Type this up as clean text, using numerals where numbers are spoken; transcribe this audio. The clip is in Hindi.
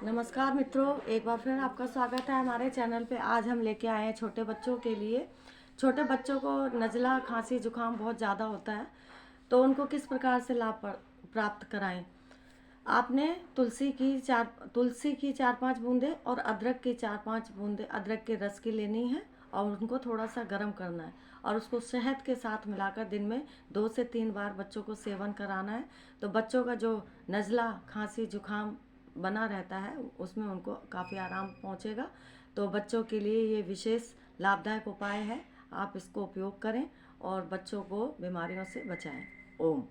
नमस्कार मित्रों, एक बार फिर आपका स्वागत है हमारे चैनल पे। आज हम लेके आए हैं छोटे बच्चों के लिए। छोटे बच्चों को नज़ला, खांसी, जुकाम बहुत ज़्यादा होता है, तो उनको किस प्रकार से लाभ प्राप्त कराएं। आपने तुलसी की 4-5 बूंदे और अदरक की 4-5 बूंदे अदरक के रस की लेनी है और उनको थोड़ा सा गर्म करना है और उसको शहद के साथ मिलाकर दिन में 2 से 3 बार बच्चों को सेवन कराना है। तो बच्चों का जो नज़ला, खांसी, जुकाम बना रहता है उसमें उनको काफ़ी आराम पहुंचेगा। तो बच्चों के लिए ये विशेष लाभदायक उपाय है। आप इसको उपयोग करें और बच्चों को बीमारियों से बचाएं। ओम।